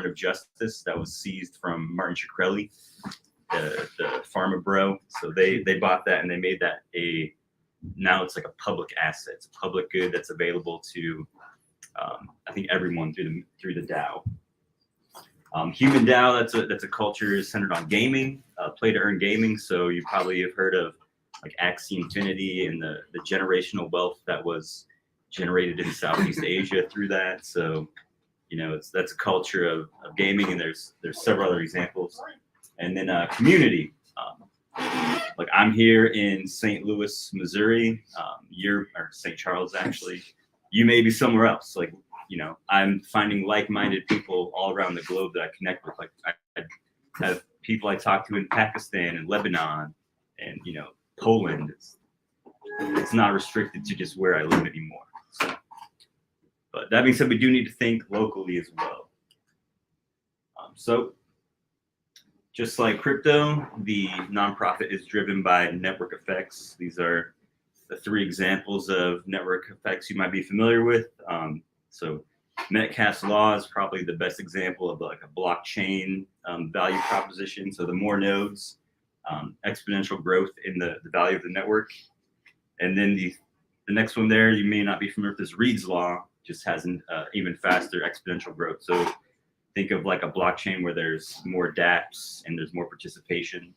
of Justice that was seized from Martin Shkreli, the pharma bro. So they bought that and they made that now it's like a public asset. It's a public good that's available to I think everyone through the DAO. Human DAO, that's a culture centered on gaming, play to earn gaming. So you probably have heard of like Axie Infinity and the generational wealth that was generated in Southeast Asia through that. So, that's a culture of gaming, and there's several other examples. And then community. Like I'm here in St. Louis, Missouri. Or St. Charles, actually. You may be somewhere else. Like, I'm finding like-minded people all around the globe that I connect with. Like I have people I talk to in Pakistan and Lebanon and, Poland. It's not restricted to just where I live anymore. So, but that being said, we do need to think locally as well. So just like crypto, the nonprofit is driven by network effects. These are the 3 examples of network effects you might be familiar with. So Metcalfe's law is probably the best example of like a blockchain value proposition. So the more nodes, exponential growth in the value of the network. And then the next one there, you may not be familiar with this Reed's law, just has an even faster exponential growth. So think of like a blockchain where there's more dApps and there's more participation.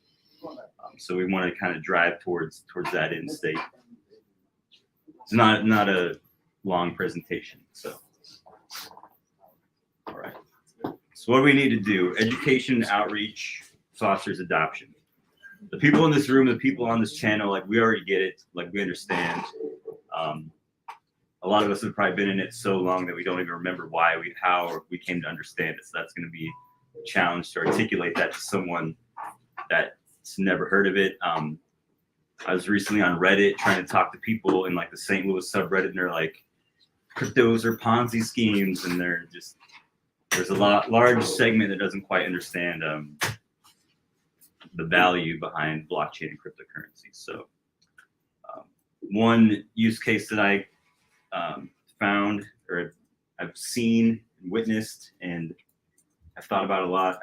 So we want to kind of drive towards that end state. It's not a long presentation. So, all right. So what do we need to do? Education, outreach, fosters adoption. The people in this room, the people on this channel, like we already get it, like we understand. A lot of us have probably been in it so long that we don't even remember how we came to understand it. So that's going to be a challenge to articulate that to someone that's never heard of it. I was recently on Reddit trying to talk to people in like the St. Louis subreddit, and they're like, cryptos are Ponzi schemes, and there's a large segment that doesn't quite understand the value behind blockchain and cryptocurrency. So one use case that I found, or I've seen and witnessed, and I've thought about a lot.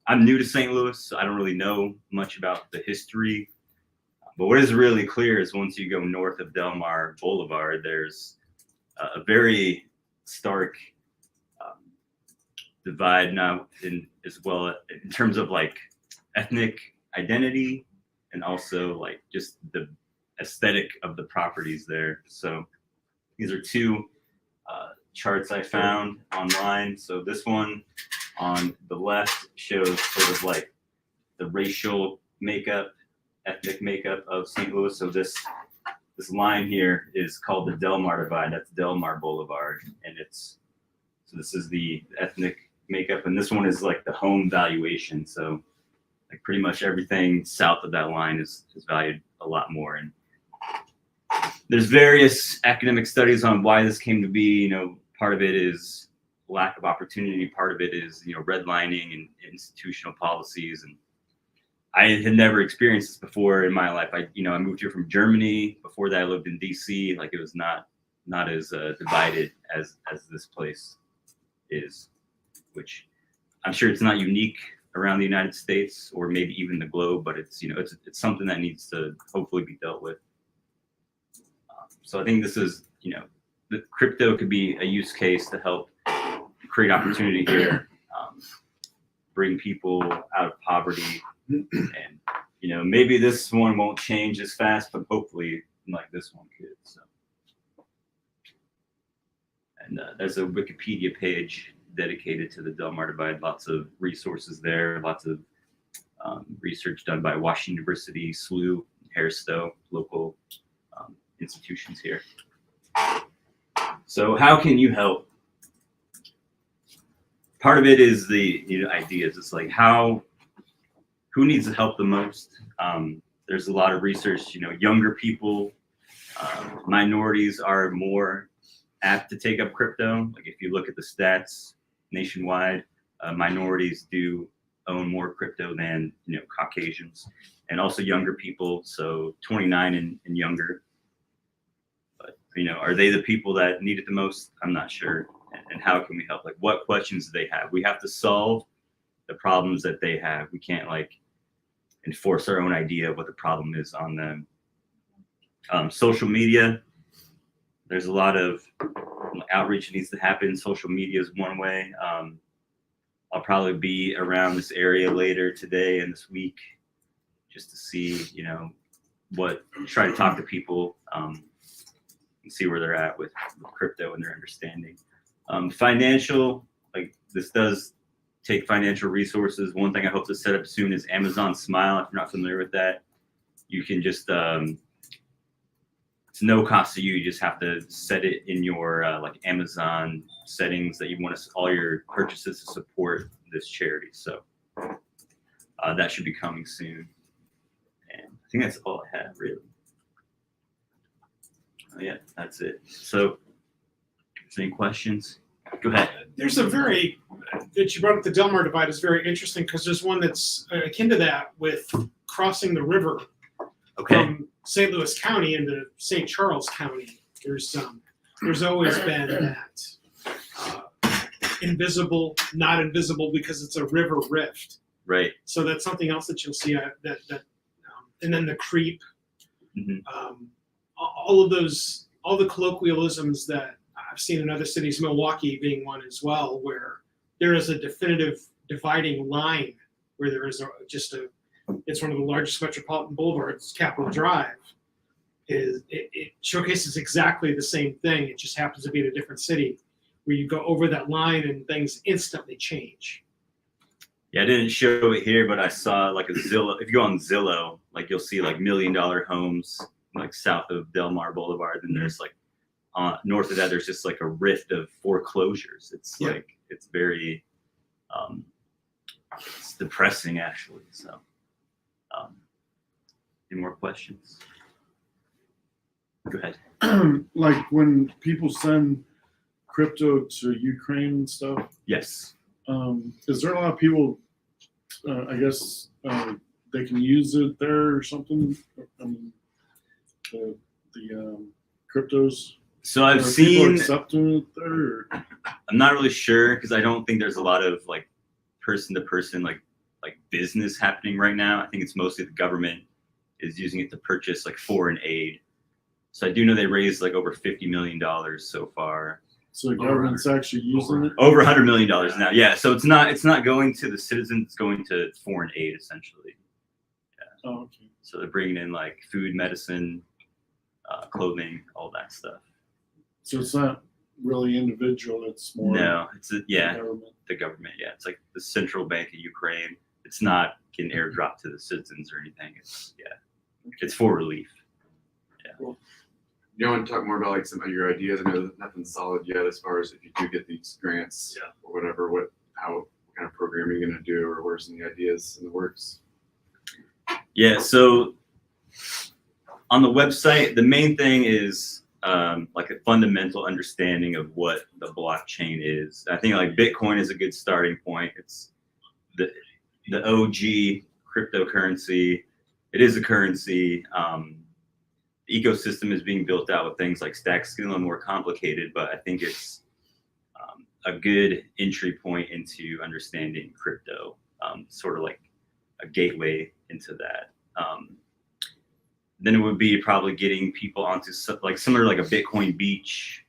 I'm new to St. Louis, so I don't really know much about the history. But what is really clear is once you go north of Delmar Boulevard, there's a very stark divide now as well in terms of like ethnic identity and also like just the aesthetic of the properties there. So these are 2 charts I found online. So this one on the left shows sort of like the racial makeup, ethnic makeup of St. Louis. So this line here is called the Delmar Divide. That's Delmar Boulevard, and so this is the ethnic makeup, and this one is like the home valuation. So like pretty much everything south of that line is valued a lot more. And there's various academic studies on why this came to be. Part of it is lack of opportunity. Part of it is redlining and institutional policies. And I had never experienced this before in my life. I moved here from Germany. Before that, I lived in DC. Like it was not as divided as this place is, which I'm sure it's not unique around the United States or maybe even the globe, but it's something that needs to hopefully be dealt with. So I think this is the crypto could be a use case to help create opportunity here, bring people out of poverty. And maybe this one won't change as fast, but hopefully like this one could. So, and there's a Wikipedia page dedicated to the Delmar Divide. Lots of resources there. Lots of research done by Washington University, SLU, Harris-Stowe, local institutions here. So how can you help? Part of it is the ideas. It's like who needs the help the most? There's a lot of research, younger people, minorities are more apt to take up crypto. Like if you look at the stats nationwide, minorities do own more crypto than Caucasians, and also younger people, so 29 and younger. But are they the people that need it the most? I'm not sure. and how can we help? Like, what questions do they have? We have to solve the problems that they have. We can't like enforce our own idea of what the problem is on them. Social media, there's a lot of outreach that needs to happen. Social media is one way. I'll probably be around this area later today and this week just to see, try to talk to people and see where they're at with crypto and their understanding. Financial, like this does take financial resources. One thing I hope to set up soon is Amazon Smile. If you're not familiar with that, you can just, it's no cost to you. You just have to set it in your like Amazon settings that you want all your purchases to support this charity. So that should be coming soon. And I think that's all I have, really. Oh, yeah, that's it. So, any questions? Go ahead. There's a that you brought up, the Delmar Divide is very interesting because there's one that's akin to that with crossing the river from St. Louis County into St. Charles County. There's always been that invisible, not invisible because it's a river rift. Right. So that's something else that you'll see. And then the creep. Mm-hmm. All the colloquialisms that I've seen in other cities, Milwaukee being one as well, where there is a definitive dividing line where there is it's one of the largest metropolitan boulevards, Capitol Drive. It showcases exactly the same thing. It just happens to be in a different city where you go over that line and things instantly change. Yeah, I didn't show it here, but I saw like a Zillow. If you go on Zillow, like you'll see like $1 million homes like south of Delmar Boulevard, and there's like north of that there's just like a rift of foreclosures. It's like it's very it's depressing actually. So any more questions? Go ahead. Like when people send crypto to Ukraine and stuff. Yes. Is there a lot of people? I guess they can use it there or something. The cryptos. So I've seen accepting it there. Or? I'm not really sure because I don't think there's a lot of like person to person like business happening right now. I think it's mostly the government is using it to purchase like foreign aid. So I do know they raised like over $50 million so far. So the government's actually using it? Over $100 million now. Yeah. So it's not going to the citizens, it's going to foreign aid essentially. Yeah. Oh, okay. So they're bringing in like food, medicine, clothing, all that stuff. So it's not really individual, it's more the government. Yeah. It's like the central bank of Ukraine. It's not getting airdropped to the citizens or anything. It's for relief. Yeah. Cool. You want to talk more about like some of your ideas? I know nothing's solid yet as far as if you do get these grants or whatever, what kind of program you're going to do, or what are some of the ideas in the works? Yeah, so on the website, the main thing is like a fundamental understanding of what the blockchain is. I think like Bitcoin is a good starting point. It's the OG cryptocurrency. It is a currency. The ecosystem is being built out with things like stacks, getting a little more complicated, but I think it's a good entry point into understanding crypto, sort of like a gateway into that. Then it would be probably getting people onto like similar like a Bitcoin Beach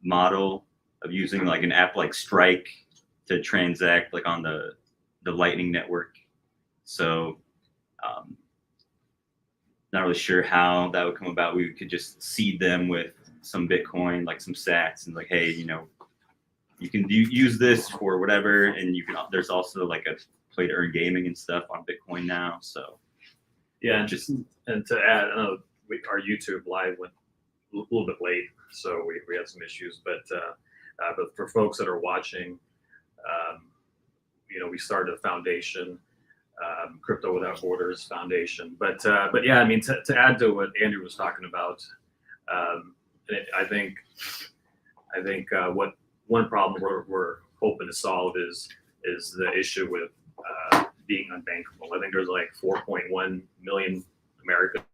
model of using like an app like Strike to transact like on the Lightning Network. So not really sure how that would come about. We could just seed them with some Bitcoin, like some sats, and like, hey, you can use this for whatever, and you can. There's also like a play to earn gaming and stuff on Bitcoin now. So yeah, and to add, I know our YouTube live went a little bit late, so we had some issues, but for folks that are watching, we started a foundation. Crypto Without Borders Foundation, but yeah, I mean to add to what Andrew was talking about, I think what one problem we're hoping to solve is the issue with being unbankable. I think there's like 4.1 million Americans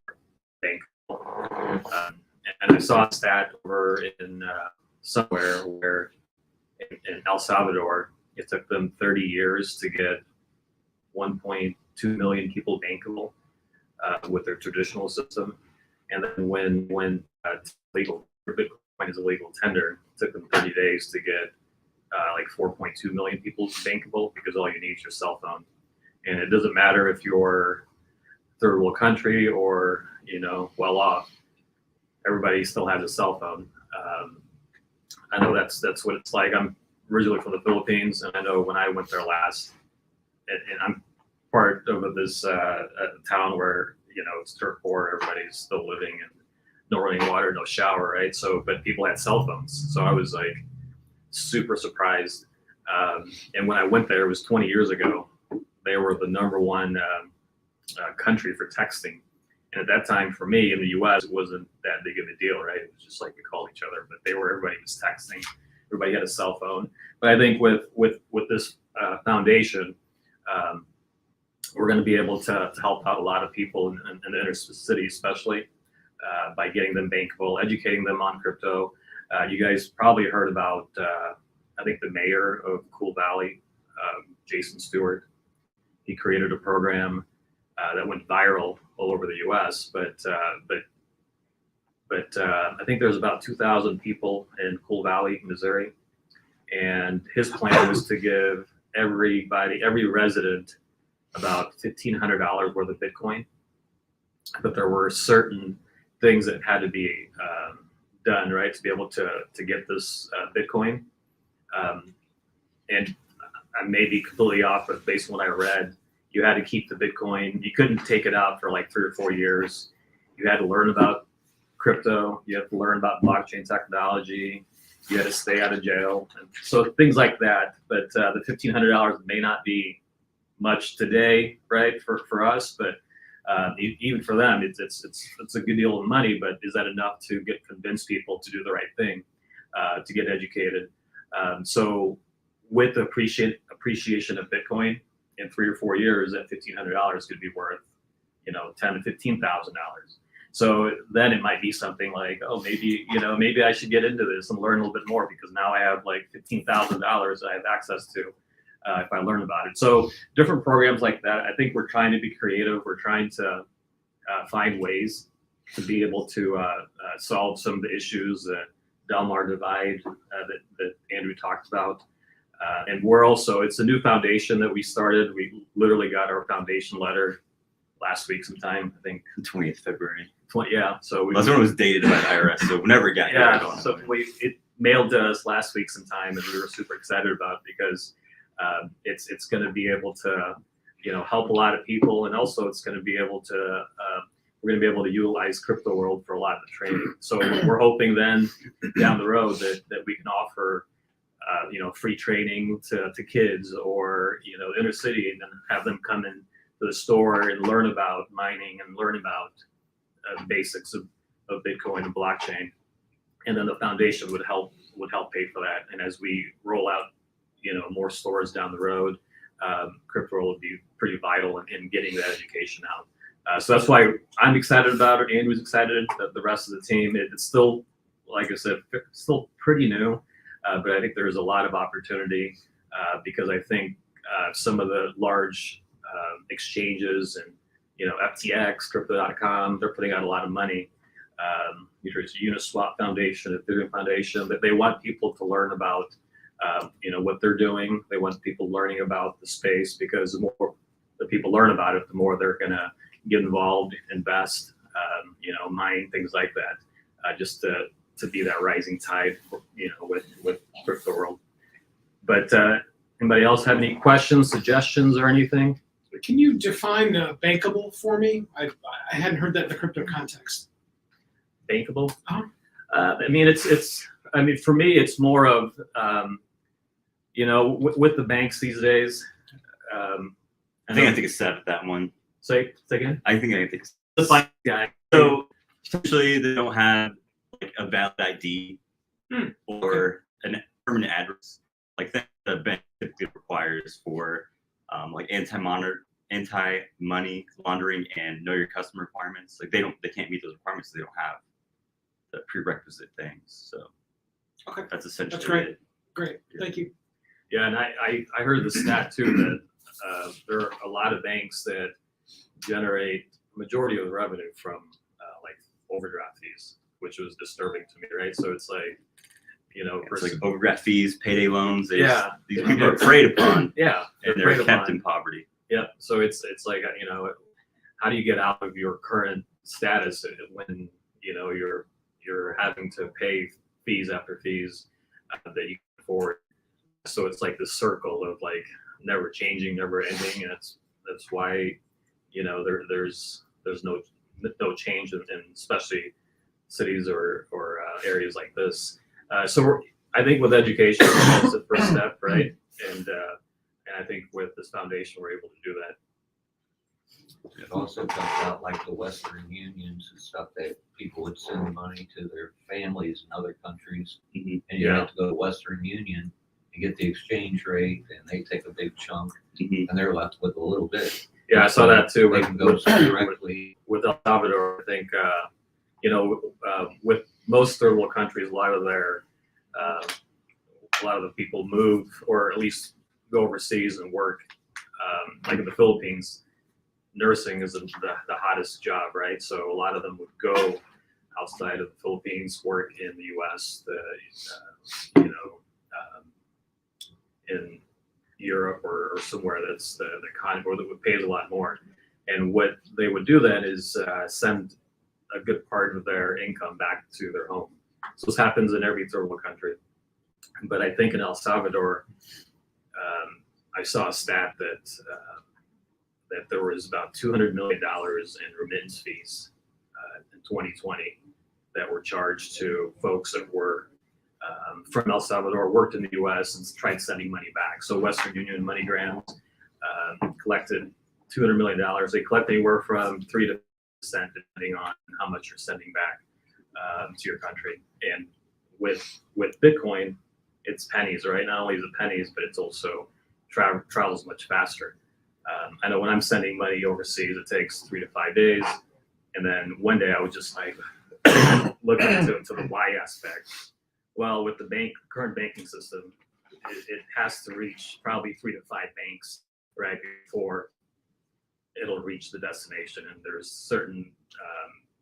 bankable, and I saw a stat over in somewhere where in El Salvador, it took them 30 years to get 1.2 million people bankable with their traditional system. And then when legal Bitcoin is a legal tender, it took them 30 days to get like 4.2 million people bankable, because all you need is your cell phone. And it doesn't matter if you're third world country or, you know, well off, everybody still has a cell phone. I know that's what it's like. I'm originally from the Philippines, and I know when I went there last, and I'm part of this town where, you know, it's dirt poor, everybody's still living, and no running water, no shower, right? So, but people had cell phones, so I was like super surprised. And when I went there, it was 20 years ago. They were the #1 country for texting. And at that time, for me in the U.S., it wasn't that big of a deal, right? It was just like we called each other, but everybody was texting. Everybody had a cell phone. But I think with this foundation, we're going to be able to help out a lot of people in the inner city, especially by getting them bankable, educating them on crypto. You guys probably heard about, I think the mayor of Cool Valley, Jason Stewart. He created a program that went viral all over the U.S. But I think there's about 2,000 people in Cool Valley, Missouri, and his plan was to give every resident about $1,500 worth of Bitcoin. But there were certain things that had to be done, right, to be able to get this Bitcoin. And I may be completely off, but based on what I read, you had to keep the Bitcoin. You couldn't take it out for like 3 or 4 years. You had to learn about crypto. You had to learn about blockchain technology. You had to stay out of jail. And so things like that. But the $1,500 may not be much today, right, for us. But even for them, it's a good deal of money. But is that enough to convince people to do the right thing, to get educated? So with the appreciation of Bitcoin, in 3 or 4 years, that $1,500 could be worth, you know, $10,000 to $15,000. So then it might be something like, oh, maybe I should get into this and learn a little bit more, because now I have like $15,000 I have access to if I learn about it. So different programs like that. I think we're trying to be creative. We're trying to find ways to be able to solve some of the issues that Delmar Divide that Andrew talked about. And we're also, it's a new foundation that we started. We literally got our foundation letter last week sometime, I think. 20th February. Yeah, so That's when it was dated by the IRS, so whenever it got here, I yeah, don't so know. it mailed to us last week sometime, and we were super excited about it, because it's going to be able to, you know, help a lot of people, and also it's going to be able to we're going to be able to utilize Crypto World for a lot of the training. So we're hoping then down the road that we can offer you know, free training to kids, or, you know, inner city, and then have them come in to the store and learn about mining and learn about basics of Bitcoin and blockchain. And then the foundation would help pay for that. And as we roll out, you know, more stores down the road, crypto will be pretty vital in getting that education out. So that's why I'm excited about it. Andrew's excited. The rest of the team. It's still, like I said, still pretty new. But I think there's a lot of opportunity because I think some of the large exchanges and, you know, FTX, Crypto.com, they're putting out a lot of money. There's Uniswap Foundation, Ethereum Foundation, that they want people to learn about, you know, what they're doing. They want people learning about the space, because the more the people learn about it, the more they're going to get involved, invest, you know, mine, things like that, just to be that rising tide, you know, with crypto world. But anybody else have any questions, suggestions, or anything? Can you define bankable for me? I hadn't heard that in the crypto context. Bankable? Uh-huh. I mean, I mean, for me, it's more of, you know, with the banks these days. I think I take a stab at that one. Say again? I think I take a The fine guy. So essentially, they don't have like a valid ID or an permanent address, like that the bank typically requires for like anti-money laundering and know your customer requirements. Like they can't meet those requirements. So they don't have the prerequisite things. So Okay, That's essentially That's great. it. great. Thank you. Yeah, and I heard the stat too that there are a lot of banks that generate a majority of the revenue from like overdraft fees, which was disturbing to me, right? So it's like, It's like overdraft fees, payday loans. Yeah. These people are preyed upon, yeah, and preyed they're kept upon. in poverty. Yeah, so it's like how do you get out of your current status when you're having to pay fees after fees that you can afford? So it's like this circle of like never changing, never ending, and that's why there's no change in especially cities or areas like this. I think with education that's the first step, right? And I think with this foundation we're able to do that. It also comes out like the Western Unions and stuff that people would send money to their families in other countries. Mhm. And you Yeah. have to go to Western Union and get the exchange rate, and they take a big chunk, Mhm. and they're left with a little bit. Yeah, I saw that too. They can go directly. With El Salvador, I think with most third world countries, a lot of the people move or at least go overseas and work. Like in the Philippines, nursing is the hottest job, right? So a lot of them would go outside of the Philippines, work in the U.S., in Europe or somewhere that's the kind or that pays a lot more. And what they would do then is send a good part of their income back to their home. So this happens in every third world country. But I think in El Salvador, I saw a stat that there was about $200 million in remittance fees in 2020 that were charged to folks that were from El Salvador, worked in the U.S. and tried sending money back. So Western Union and MoneyGram collected $200 million. They collect anywhere from 3 to 5% depending on how much you're sending back to your country. And with Bitcoin, it's pennies, right? Not only is it pennies, but it's also travels much faster. I know when I'm sending money overseas, it takes 3 to 5 days. And then one day I was just like looking into the Y aspect. Well, with the current banking system, it has to reach probably 3 to 5 banks, right, before it'll reach the destination. And there's certain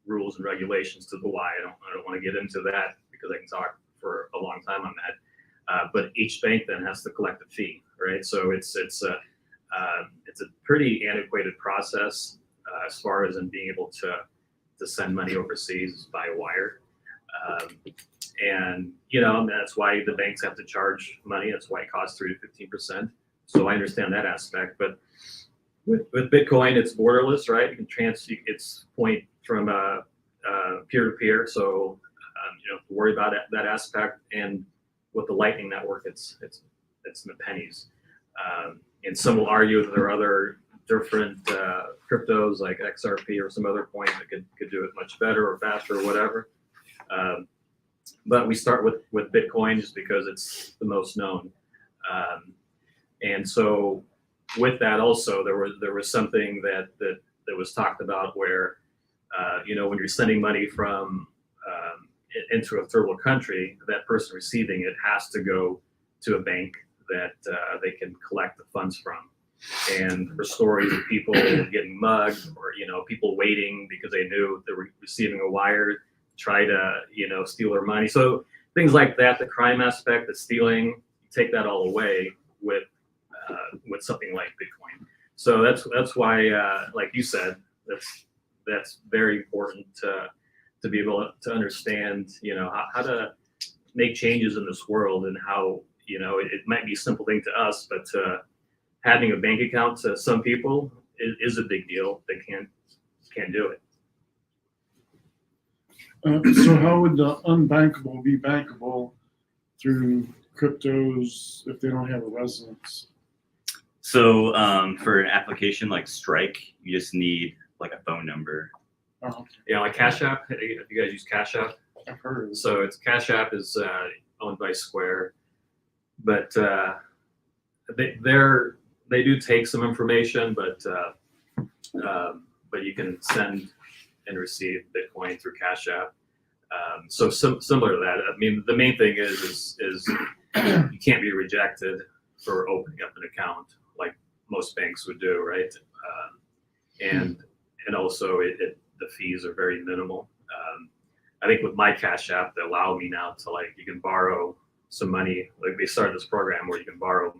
rules and regulations to the Y. I don't want to get into that because I can talk for a long time on that. But each bank then has to collect a fee, right? So it's a pretty antiquated process as far as in being able to send money overseas by wire. And that's why the banks have to charge money. That's why it costs 3 to 15%. So I understand that aspect. But with Bitcoin, it's borderless, right? You can it's point from peer to peer. So you don't have to worry about that aspect. And with the Lightning Network, it's in the pennies. And some will argue that there are other different cryptos like XRP or some other coin that could do it much better or faster or whatever. But we start with Bitcoin just because it's the most known. And so with that also, there was something that was talked about where, when you're sending money from into a third world country, that person receiving it has to go to a bank that they can collect the funds from. And there were stories of people getting mugged or, people waiting because they knew they were receiving a wire, try to, steal their money. So things like that, the crime aspect, the stealing, you take that all away with something like Bitcoin. So that's why, like you said, that's very important to be able to understand, how to make changes in this world and how, it might be a simple thing to us, but having a bank account to some people is a big deal. They can't do it. So how would the unbankable be bankable through cryptos if they don't have a residence? So for an application like Strike, you just need like a phone number. Oh, Like Cash App. If you guys use Cash App, I've heard of it. so it's Cash App is owned by Square, but they do take some information, but you can send and receive Bitcoin through Cash App. So similar to that. I mean, the main thing is you can't be rejected for opening up an account like most banks would do, right? And also the fees are very minimal. I think with my Cash App, they allow me now to, like, you can borrow some money. Like, they started this program where you can borrow.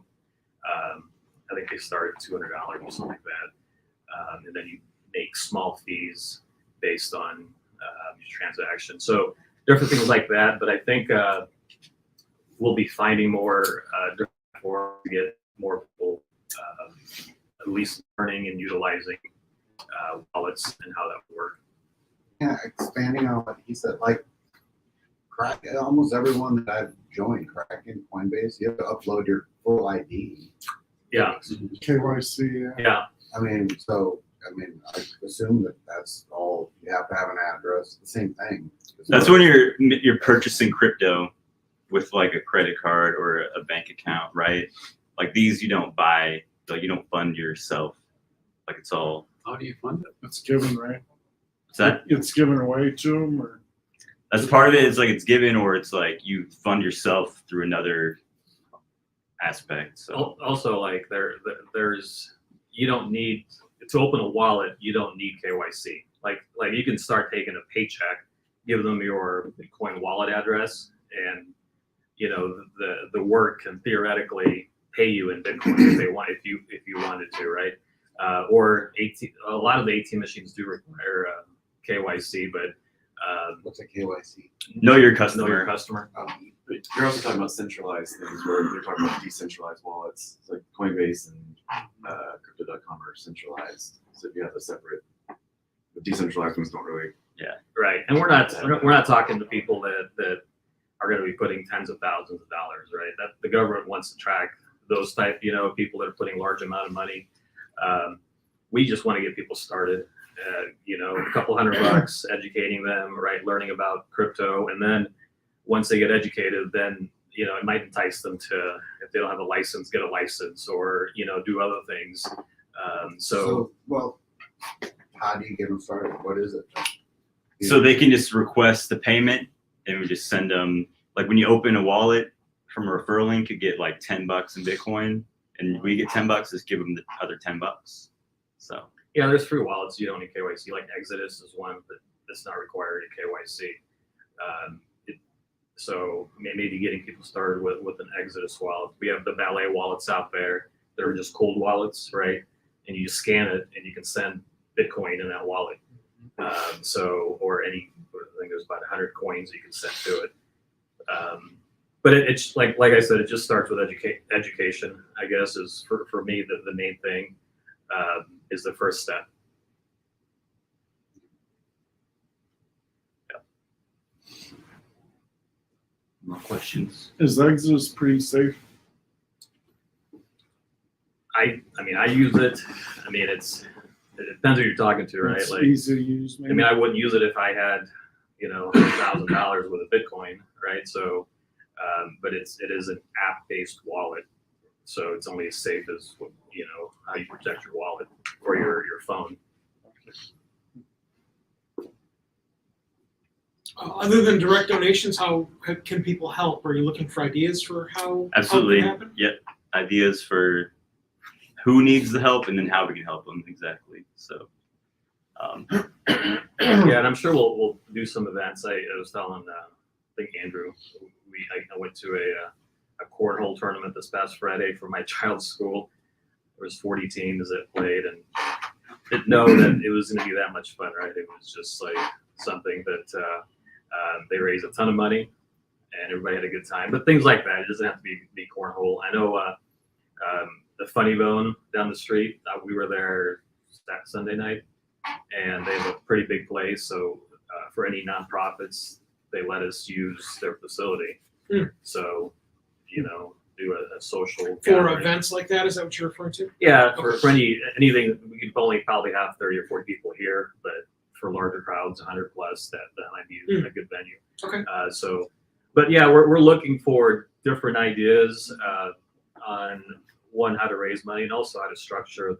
I think they started $200 or something like that, and then you make small fees based on your transaction. So different things like that. But I think we'll be finding more to get more people at least learning and utilizing wallets and how that would work. Yeah, expanding on what he said, like almost everyone that I've joined, Kraken, Coinbase, you have to upload your full ID. Yeah, KYC, yeah. yeah, I mean, I assume that that's all, you have to have an address, the same thing. That's when you're purchasing crypto with like a credit card or a bank account, right? Like these, you don't buy, like you don't fund yourself. Like it's all. How do you fund it? It's given, right? Is that It's given away to them, or that's part of it? It's like it's given, or it's like you fund yourself through another aspect. So also, like there's you don't need to open a wallet. You don't need KYC. Like you can start taking a paycheck, give them your Bitcoin wallet address, and the work can theoretically pay you in Bitcoin if they want, if you wanted to, right? Or a lot of the ATM machines do require KYC, but What's a KYC? know your know customer. your customer. But you're also talking about centralized things where you're talking about decentralized wallets. It's like Coinbase and Crypto.com are centralized. So if you have a separate, the decentralized ones don't really. Right, and we're not talking to people that are going to be putting tens of thousands of dollars, right? That the government wants to track those type, people that are putting large amount of money. We just want to get people started. A couple $100, educating them, right? Learning about crypto, and then once they get educated, then it might entice them to, if they don't have a license, get a license, or do other things. Well, how do you get them started? What is it? So they can just request the payment, and we just send them. Like when you open a wallet from a referral link, you get like $10 in Bitcoin, and we get $10. Just give them the other $10. So. Yeah, there's free wallets you don't need KYC. Like Exodus is one that's not required a KYC. So maybe getting people started with an Exodus wallet. We have the Valet wallets out there. They're just cold wallets, right? And you just scan it, and you can send Bitcoin in that wallet. Or I think there's about 100 coins you can send to it. But it's like I said, it just starts with education. I guess is for me the main thing. Is the first step. More questions? is Exodus pretty safe? I use it. It depends who you're talking to, right? It's Like, easy to use, maybe. I wouldn't use it if I had, $1,000 with a Bitcoin, right? So, but it is an app-based wallet, so it's only as safe as how you protect your wallet or your phone. Other than direct donations, how can people help? Are you looking for ideas for how Absolutely. help can happen? Yep. Ideas for who needs the help and then how we can help them exactly. So. Yeah, and I'm sure we'll do some events. I was telling, I think Andrew, I went to a cornhole tournament this past Friday for my child's school. There was 40 teams that played, and didn't know that it was going to be that much fun, right? It was just like something that they raised a ton of money, and everybody had a good time. But things like that, it doesn't have to be cornhole. I know the Funny Bone down the street. We were there that Sunday night, and they have a pretty big place. So for any nonprofits, they let us use their facility. So, do a social For gathering. events like that, is that what you're referring to? Yeah, for anything, we could only probably have 30 or 40 people here, but for larger crowds, 100 plus, that might be a good venue. Okay. But yeah, we're looking for different ideas on how to raise money and also how to structure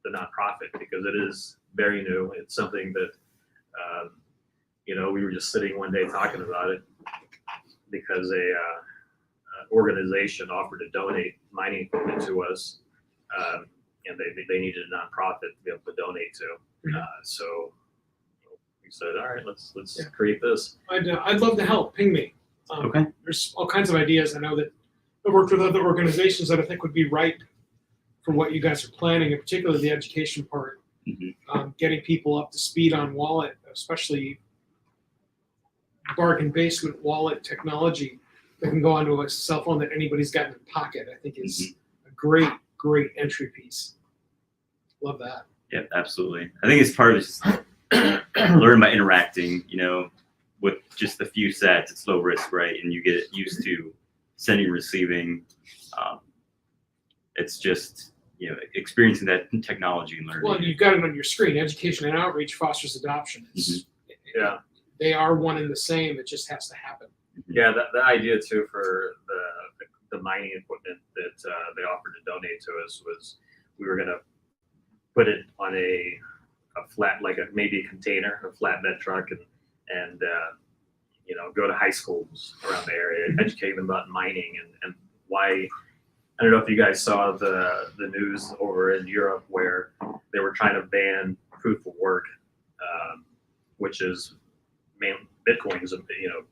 the nonprofit, because it is very new. It's something that we were just sitting one day talking about it because a organization offered to donate mining equipment to us, and they needed a nonprofit to be able to donate to. So we said, all right, let's create this. I'd love to help. Ping me. Okay. There's all kinds of ideas. I know that I've worked with other organizations that I think would be ripe for what you guys are planning, and particularly the education part. Getting people up to speed on wallet, especially bargain basement wallet technology that can go onto a cell phone that anybody's got in their pocket, I think is a great entry piece. Love that. Yeah, absolutely. I think it's part of just learn by interacting, with just a few sets. It's low risk, right? And you get used to sending and receiving. It's just, experiencing that technology and learning. Well, you've got it on your screen. Education and outreach fosters adoption. Yeah. They are one and the same. It just has to happen. Yeah, the idea too for the mining equipment that they offered to donate to us was we were gonna put it on a flat, like maybe a container, a flatbed truck, and go to high schools around the area, educate them about mining and why. I don't know if you guys saw the news over in Europe where they were trying to ban proof of work, which is Bitcoin is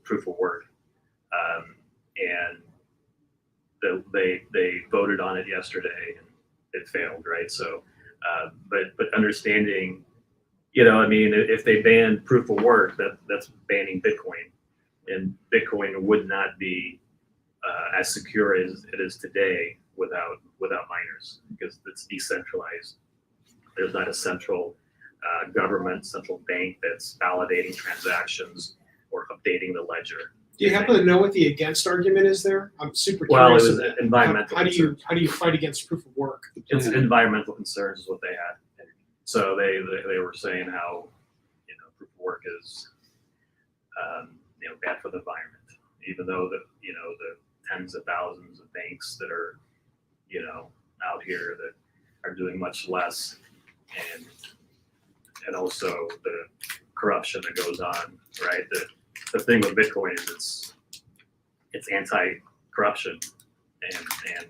proof of work, and they voted on it yesterday and it failed, right? So, but understanding, if they ban proof of work, that's banning Bitcoin, and Bitcoin would not be as secure as it is today without miners, because it's decentralized. There's not a central government, central bank that's validating transactions or updating the ledger. Do you happen to know what the against argument is there? I'm super Well, it curious. was of that. environmental How do concerns. you fight against proof of work? It's environmental concerns is what they had. So they were saying how proof of work is bad for the environment, even though the tens of thousands of banks that are out here that are doing much less, and also the corruption that goes on, right? The thing with Bitcoin is it's anti-corruption, and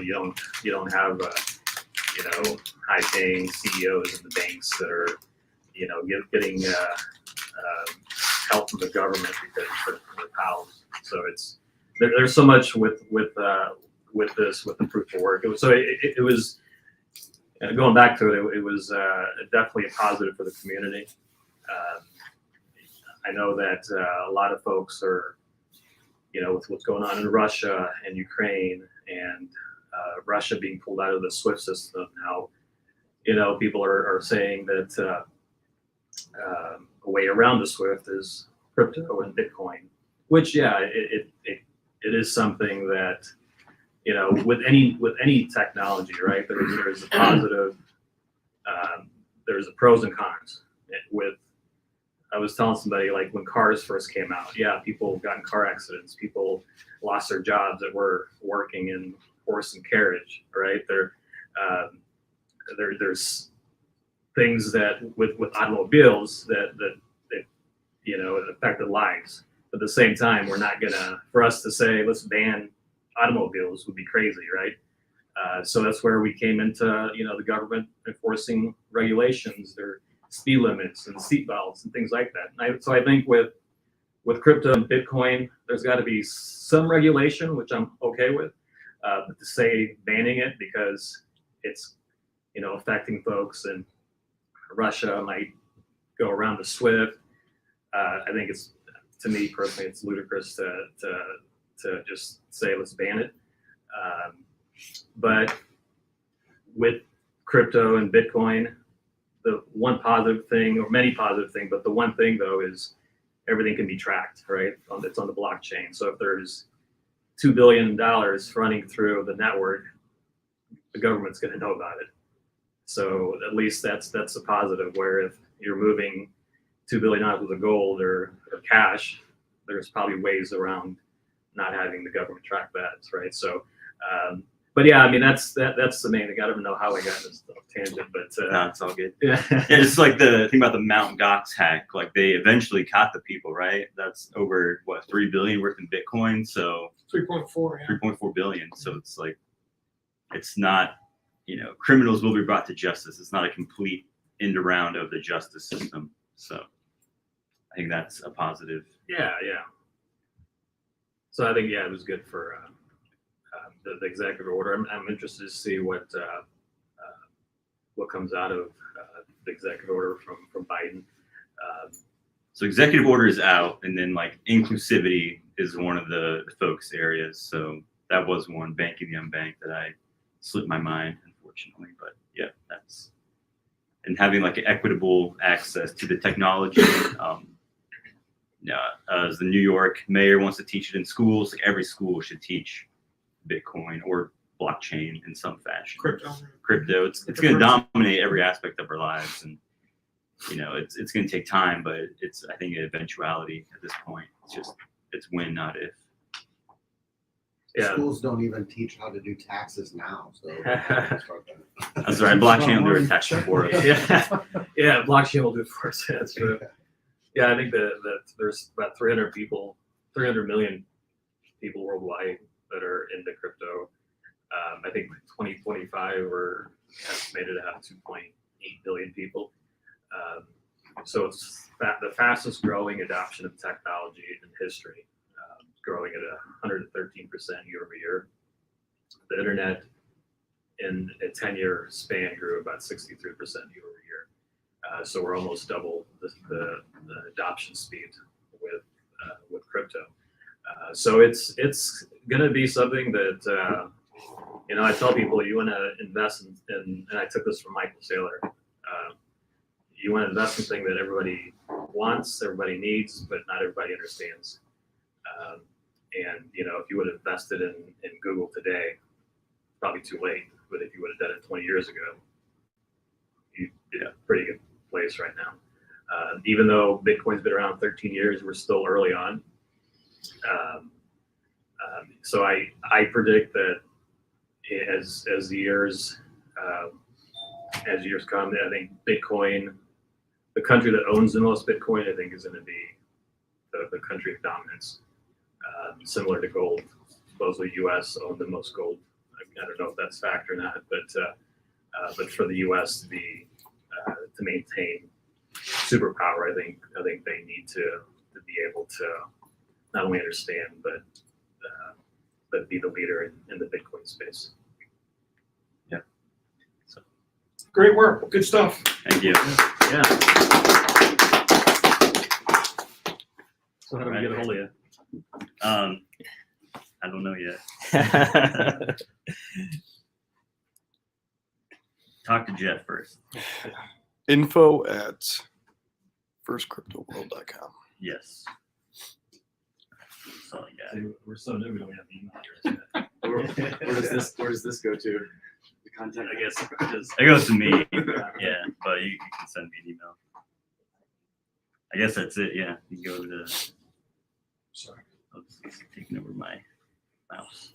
you don't have high-paying CEOs in the banks that are getting help from the government because they're pals. So there's so much with the proof of work. It was going back to it. It was definitely a positive for the community. I know that a lot of folks are, with what's going on in Russia and Ukraine, and Russia being pulled out of the SWIFT system now, people are saying that a way around the SWIFT is crypto and Bitcoin, which it is something that with any technology, right? There's a positive, there's a pros and cons. I was telling somebody, like, when cars first came out, people got in car accidents, people lost their jobs that were working in horse and carriage, right? There's things that with automobiles that it affected lives. But at the same time, we're not for us to say let's ban automobiles would be crazy, right? So that's where we came into the government enforcing regulations, their speed limits and seat belts and things like that. So I think with crypto and Bitcoin, there's got to be some regulation, which I'm okay with. But to say banning it because it's affecting folks, and Russia might go around the SWIFT, I think to me personally, it's ludicrous to just say let's ban it. But with crypto and Bitcoin, the one positive thing, or many positive things, but the one thing though is everything can be tracked, right? It's on the blockchain. So if there's $2 billion running through the network, the government's going to know about it. So at least that's a positive, where if you're moving $2 billion worth of gold or cash, there's probably ways around not having the government track that, right? So but yeah, I mean that's the main thing. I don't know how I got this tangent, but No, it's all good. yeah. Yeah, it's like the thing about the Mount Gox hack. Like they eventually caught the people, right? That's over what 3 billion worth in Bitcoin. So 3.4. Yeah. 3.4 billion. So it's like, it's not, criminals will be brought to justice. It's not a complete end around of the justice system. So I think that's a positive. Yeah. So I think it was good for the executive order. I'm interested to see what comes out of the executive order from Biden. So executive order is out, and then like inclusivity is one of the focus areas. So that was one, banking the unbanked, that I slipped my mind, unfortunately. But yeah, and having like equitable access to the technology. As the New York mayor wants to teach it in schools, like every school should teach Bitcoin or blockchain in some fashion. Crypto. It's going to dominate every aspect of our lives, and it's going to take time, but it's, I think, an eventuality at this point. It's when, not if. Yeah. Schools don't even teach how to do taxes now, so. That's right. Blockchain will do a tax for us. Yeah, blockchain will do it for us. That's true. Yeah, I think that there's about 300 million people worldwide that are into crypto. I think by 2025 we're estimated to have 2.8 billion people. So it's the fastest growing adoption of technology in history, growing at 113% year over year. The internet in a 10-year span grew about 63% year over year. So we're almost double the adoption speed with crypto. So it's going to be something that I tell people, you want to invest in, and I took this from Michael Saylor. You want to invest in something that everybody wants, everybody needs, but not everybody understands. And if you would have invested in Google today, probably too late. But if you would have done it 20 years ago, you'd be in a pretty good place right now. Even though Bitcoin's been around 13 years, we're still early on. So I predict that as years come, I think Bitcoin, the country that owns the most Bitcoin, I think is going to be the country of dominance, similar to gold. Supposedly, U.S. owned the most gold. I don't know if that's fact or not, but for the U.S. to maintain superpower, I think they need to be able to not only understand but be the leader in the Bitcoin space. Yeah. So Great work. Good stuff. thank you. Yeah. So how do we get a hold of you? I don't know yet. Talk to Jeff first. Info at firstcryptoworld.com. Yes. That's all I got. We're so new, we don't have the email address yet. Where does this go to? The content, I guess It goes to me. Yeah, but you can send me an email. I guess that's it. Yeah, you can go to. Sorry. Oops, it's taking over my mouse.